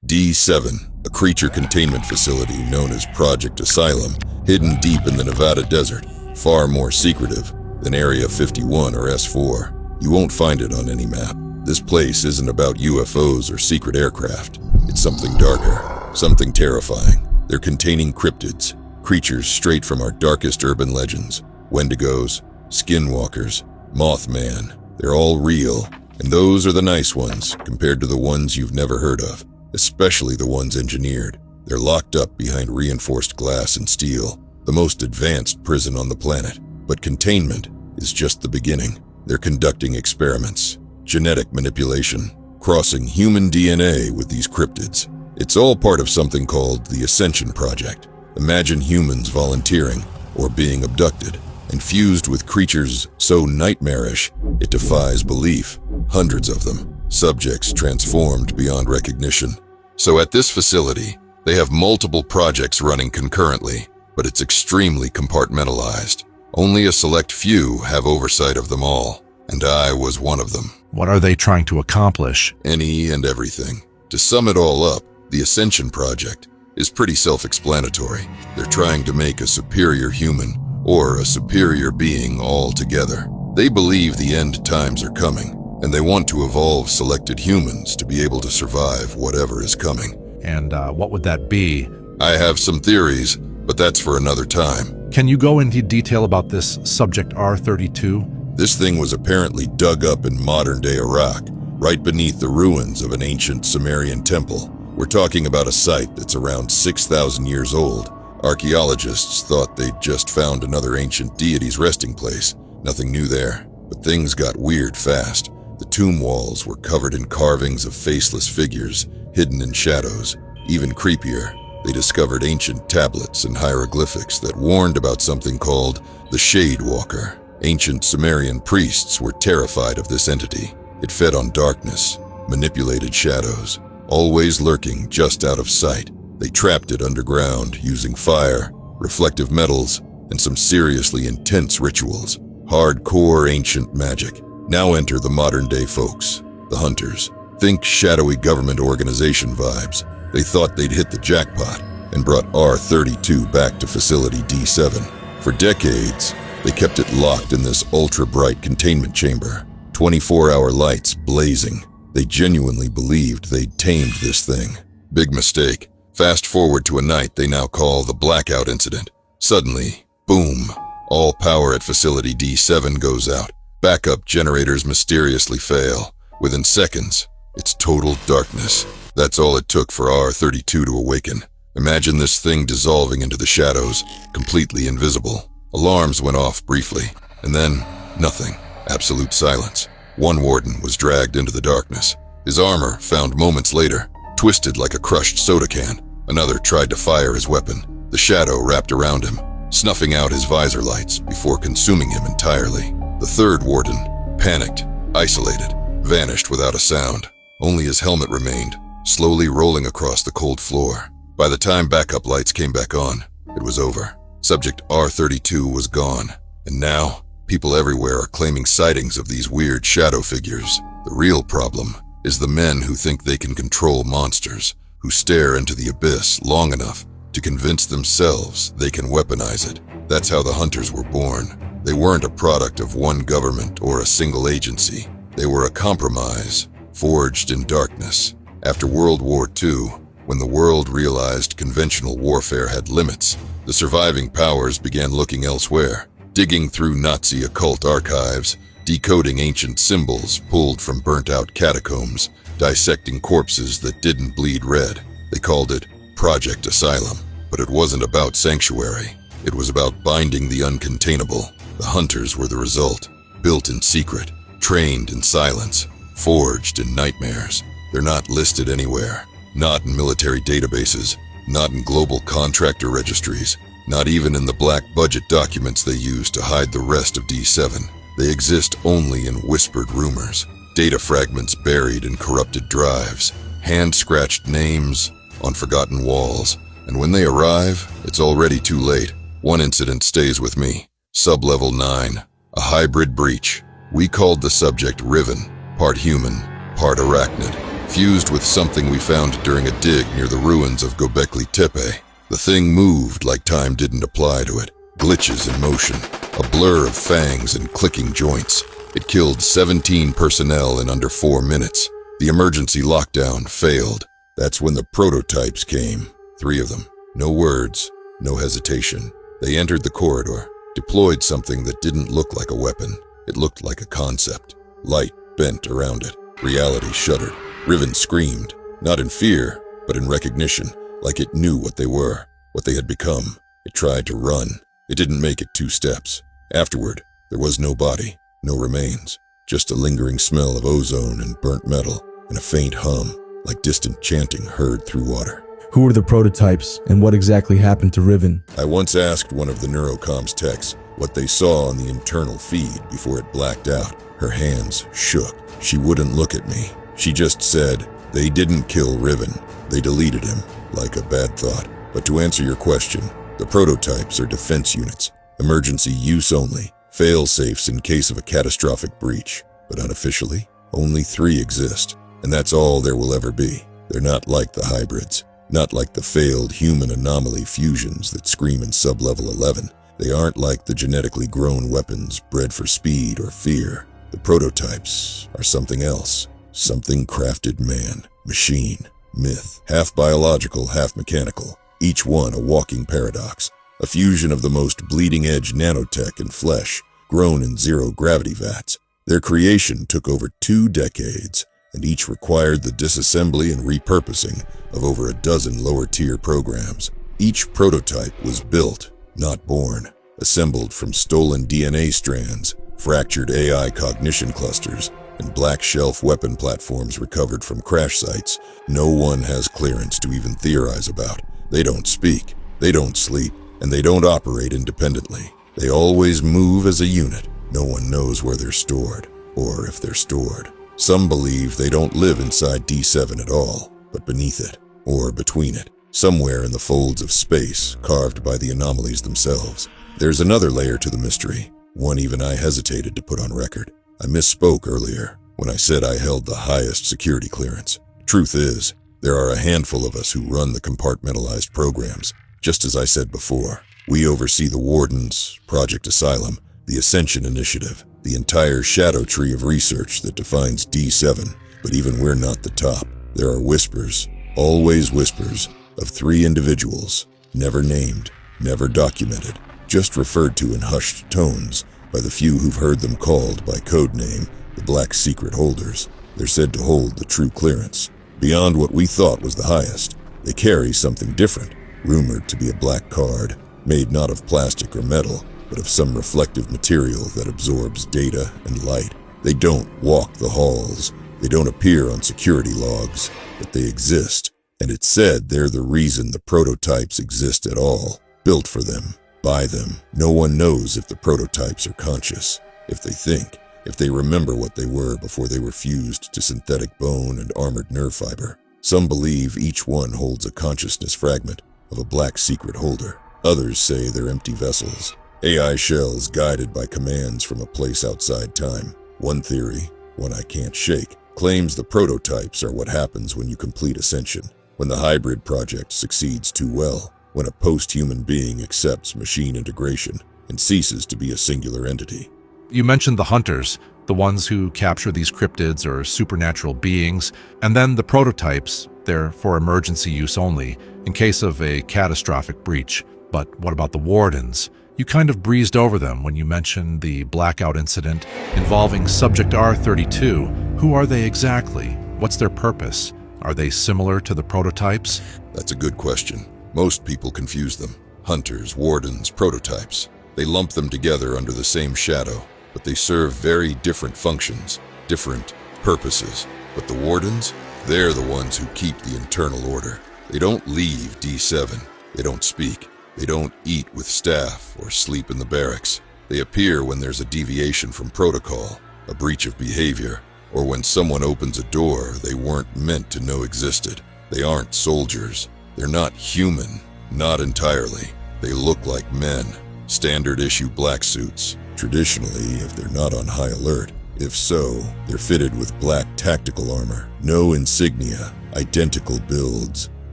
D7, a creature containment facility known as Project Asylum, hidden deep in the Nevada desert, far more secretive than Area 51 or S4. You won't find it on any map. This place isn't about UFOs or secret aircraft. It's something darker, something terrifying. They're containing cryptids, creatures straight from our darkest urban legends. Wendigos, skinwalkers, Mothman. They're all real, and those are the nice ones compared to the ones you've never heard of, especially the ones engineered. They're locked up behind reinforced glass and steel, the most advanced prison on the planet. But containment is just the beginning. They're conducting experiments, genetic manipulation, crossing human DNA with these cryptids. It's all part of something called the Ascension Project. Imagine humans volunteering or being abducted and fused with creatures so nightmarish it defies belief. Hundreds of them, subjects transformed beyond recognition. So at this facility, they have multiple projects running concurrently, but it's extremely compartmentalized. Only a select few have oversight of them all, and I was one of them. What are they trying to accomplish? Any and everything. To sum it all up, the Ascension Project is pretty self-explanatory. They're trying to make a superior human, or a superior being altogether. They believe the end times are coming, and they want to evolve selected humans to be able to survive whatever is coming. And what would that be? I have some theories, but that's for another time. Can you go into detail about this Subject R32? This thing was apparently dug up in modern-day Iraq, right beneath the ruins of an ancient Sumerian temple. We're talking about a site that's around 6,000 years old. Archaeologists thought they'd just found another ancient deity's resting place. Nothing new there, but things got weird fast. The tomb walls were covered in carvings of faceless figures, hidden in shadows. Even creepier, they discovered ancient tablets and hieroglyphics that warned about something called the Shade Walker. Ancient Sumerian priests were terrified of this entity. It fed on darkness, manipulated shadows, always lurking just out of sight. They trapped it underground using fire, reflective metals, and some seriously intense rituals. Hardcore ancient magic. Now enter the modern-day folks, the hunters. Think shadowy government organization vibes. They thought they'd hit the jackpot and brought R32 back to Facility D7. For decades, they kept it locked in this ultra-bright containment chamber, 24-hour lights blazing. They genuinely believed they'd tamed this thing. Big mistake. Fast forward to a night they now call the Blackout Incident. Suddenly, boom, all power at Facility D7 goes out. Backup generators mysteriously fail. Within seconds, it's total darkness. That's all it took for R32 to awaken. Imagine this thing dissolving into the shadows, completely invisible. Alarms went off briefly, and then nothing. Absolute silence. One warden was dragged into the darkness. His armor, found moments later, twisted like a crushed soda can. Another tried to fire his weapon. The shadow wrapped around him, snuffing out his visor lights before consuming him entirely. The third warden, panicked, isolated, vanished without a sound. Only his helmet remained, slowly rolling across the cold floor. By the time backup lights came back on, it was over. Subject R32 was gone, and now people everywhere are claiming sightings of these weird shadow figures. The real problem is the men who think they can control monsters, who stare into the abyss long enough to convince themselves they can weaponize it. That's how the hunters were born. They weren't a product of one government or a single agency. They were a compromise, forged in darkness. After World War II, when the world realized conventional warfare had limits, the surviving powers began looking elsewhere, digging through Nazi occult archives, decoding ancient symbols pulled from burnt-out catacombs, dissecting corpses that didn't bleed red. They called it Project Asylum. But it wasn't about sanctuary. It was about binding the uncontainable. The hunters were the result, built in secret, trained in silence, forged in nightmares. They're not listed anywhere, not in military databases, not in global contractor registries, not even in the black budget documents they use to hide the rest of D7. They exist only in whispered rumors, data fragments buried in corrupted drives, hand-scratched names on forgotten walls. And when they arrive, it's already too late. One incident stays with me. Sub-level 9, a hybrid breach. We called the subject Riven, part human, part arachnid. fused with something we found during a dig near the ruins of Göbekli Tepe. The thing moved like time didn't apply to it. Glitches in motion, a blur of fangs and clicking joints. It killed 17 personnel in under 4 minutes. The emergency lockdown failed. That's when the prototypes came. 3 of them. No words, no hesitation. They entered the corridor, deployed something that didn't look like a weapon. It looked like a concept. Light bent around it. Reality shuddered. Riven screamed, not in fear, but in recognition, like it knew what they were, what they had become. It tried to run. It didn't make it 2 steps. Afterward, there was no body, no remains, just a lingering smell of ozone and burnt metal, and a faint hum, like distant chanting heard through water. Who were the prototypes, and what exactly happened to Riven? I once asked one of the Neurocom's techs what they saw on the internal feed before it blacked out. Her hands shook. She wouldn't look at me. She just said, "They didn't kill Riven. They deleted him," like a bad thought. But to answer your question, the prototypes are defense units, emergency use only, fail-safes in case of a catastrophic breach. But unofficially, only 3 exist, and that's all there will ever be. They're not like the hybrids, not like the failed human anomaly fusions that scream in sub-level 11. They aren't like the genetically grown weapons bred for speed or fear. The prototypes are something else, something crafted man, machine, myth, half biological, half mechanical, each one a walking paradox, a fusion of the most bleeding-edge nanotech and flesh, grown in zero-gravity vats. Their creation took over 2 decades, and each required the disassembly and repurposing of over a dozen lower-tier programs. Each prototype was built, not born, assembled from stolen DNA strands, fractured AI cognition clusters, and black shelf weapon platforms recovered from crash sites no one has clearance to even theorize about. They don't speak, they don't sleep, and they don't operate independently. They always move as a unit. No one knows where they're stored, or if they're stored. Some believe they don't live inside D7 at all, but beneath it, or between it, somewhere in the folds of space carved by the anomalies themselves. There's another layer to the mystery, one even I hesitated to put on record. I misspoke earlier when I said I held the highest security clearance. Truth is, there are a handful of us who run the compartmentalized programs. Just as I said before, we oversee the Wardens, Project Asylum, the Ascension Initiative, the entire shadow tree of research that defines D7. But even we're not the top. There are whispers, always whispers, of 3 individuals, never named, never documented, just referred to in hushed tones by the few who've heard them called by code name the Black Secret Holders. They're said to hold the true clearance. Beyond what we thought was the highest, they carry something different, rumored to be a black card, made not of plastic or metal, but of some reflective material that absorbs data and light. They don't walk the halls, they don't appear on security logs, but they exist, and it's said they're the reason the prototypes exist at all, built for them, by them. No one knows if the prototypes are conscious, if they think, if they remember what they were before they were fused to synthetic bone and armored nerve fiber. Some believe each one holds a consciousness fragment of a black secret holder. Others say they're empty vessels, AI shells guided by commands from a place outside time. One theory, one I can't shake, claims the prototypes are what happens when you complete Ascension, when the hybrid project succeeds too well, when a post-human being accepts machine integration and ceases to be a singular entity. You mentioned the hunters, the ones who capture these cryptids or supernatural beings, and then the prototypes. They're for emergency use only, in case of a catastrophic breach. But what about the Wardens? You kind of breezed over them when you mentioned the blackout incident involving Subject R32. Who are they exactly? What's their purpose? Are they similar to the prototypes? That's a good question. Most people confuse them. Hunters, Wardens, prototypes. They lump them together under the same shadow, but they serve very different functions, different purposes. But the Wardens, they're the ones who keep the internal order. They don't leave D7. They don't speak. They don't eat with staff or sleep in the barracks. They appear when there's a deviation from protocol, a breach of behavior, or when someone opens a door they weren't meant to know existed. They aren't soldiers. They're not human, not entirely. They look like men, standard issue black suits. Traditionally, if they're not on high alert, If so, they're fitted with black tactical armor, no insignia, identical builds,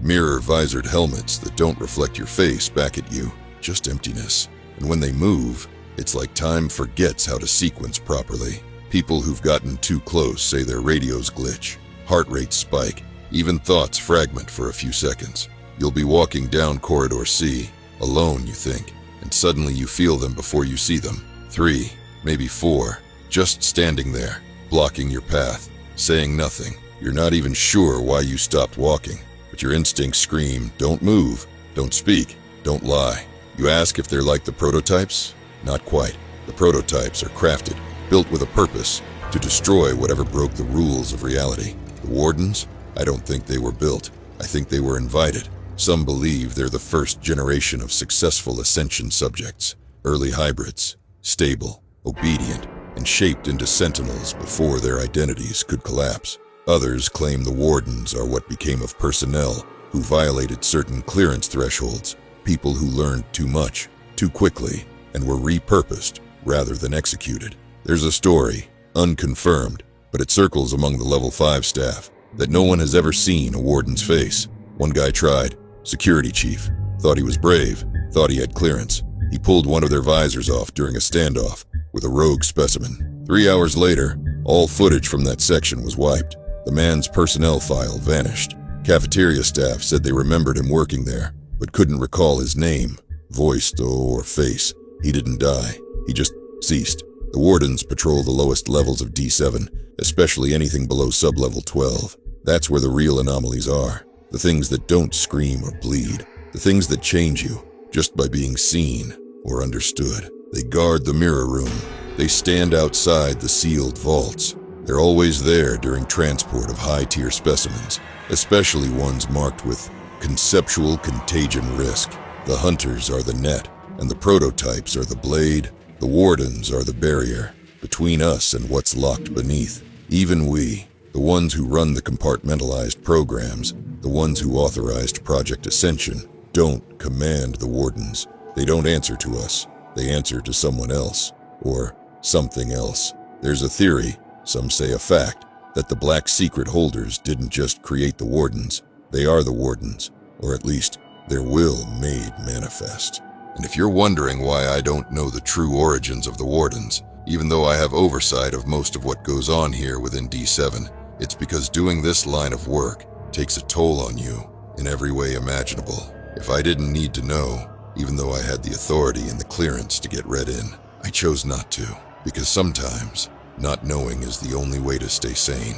mirror-visored helmets that don't reflect your face back at you, just emptiness. And when they move, it's like time forgets how to sequence properly. People who've gotten too close say their radios glitch, heart rates spike, even thoughts fragment for a few seconds. You'll be walking down Corridor C, alone you think, and suddenly you feel them before you see them. 3, maybe 4, just standing there, blocking your path, saying nothing. You're not even sure why you stopped walking, but your instincts scream, don't move, don't speak, don't lie. You ask if they're like the prototypes? Not quite. The prototypes are crafted, built with a purpose, to destroy whatever broke the rules of reality. The Wardens? I don't think they were built. I think they were invited. Some believe they're the first generation of successful Ascension subjects, early hybrids, stable, obedient, and shaped into sentinels before their identities could collapse. Others claim the Wardens are what became of personnel who violated certain clearance thresholds, people who learned too much, too quickly, and were repurposed rather than executed. There's a story, unconfirmed, but it circles among the Level 5 staff, that no one has ever seen a Warden's face. One guy tried, security chief, thought he was brave, thought he had clearance. He pulled one of their visors off during a standoff with a rogue specimen. 3 hours later, all footage from that section was wiped. The man's personnel file vanished. Cafeteria staff said they remembered him working there, but couldn't recall his name, voice or face. He didn't die. He just ceased. The Wardens patrol the lowest levels of D7, especially anything below sub-level 12. That's where the real anomalies are. The things that don't scream or bleed. The things that change you just by being seen or understood. They guard the mirror room. They stand outside the sealed vaults. They're always there during transport of high-tier specimens, especially ones marked with conceptual contagion risk. The hunters are the net, and the prototypes are the blade. The Wardens are the barrier between us and what's locked beneath. Even we, the ones who run the compartmentalized programs, the ones who authorized Project Ascension, don't command the Wardens. They don't answer to us. They answer to someone else, or something else. There's a theory, some say a fact, that the Black Secret holders didn't just create the Wardens. They are the Wardens, or at least their will made manifest. And if you're wondering why I don't know the true origins of the Wardens, even though I have oversight of most of what goes on here within D7, it's because doing this line of work takes a toll on you in every way imaginable. If I didn't need to know, even though I had the authority and the clearance to get read in, I chose not to, because sometimes not knowing is the only way to stay sane.